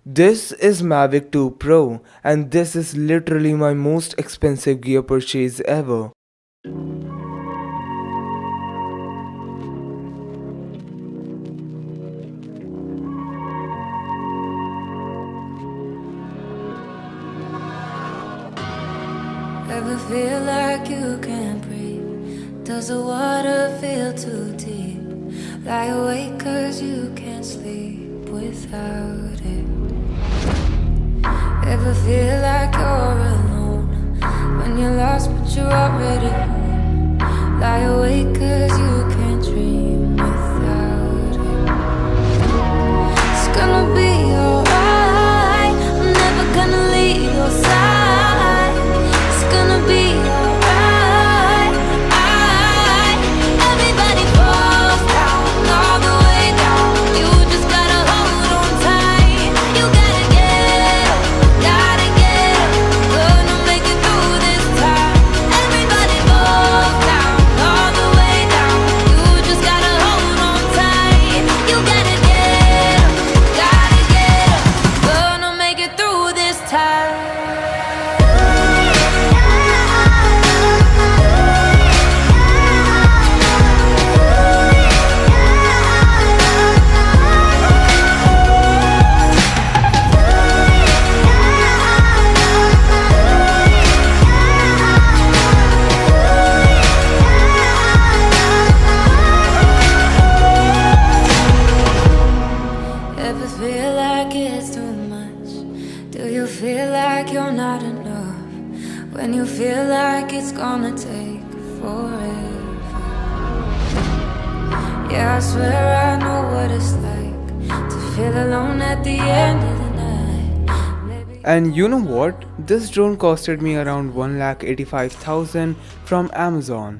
This is Mavic 2 Pro, and this is literally my most expensive gear purchase ever. Ever feel like you can't breathe? Does the water feel too deep? Lie awake cause you can't sleep without it. Ever feel like you're alone? When you're lost but you're already home. Lie awake cause you can't dream without it. It's gonna be alright. I'm never gonna leave your side. It's gonna be alright. Everybody falls down, all the way down. You just gotta hold on tight. You gotta get up, gonna make it through this time. Everybody falls down, all the way down. You just gotta hold on tight. You gotta get up, gonna make it through this time. Ever feel like it's too much? Do you feel like you're not enough? When you feel like it's gonna take forever? Yeah, I swear I know what it's like to feel alone at the end of the night. And you know what? This drone costed me around 1,85,000 from Amazon.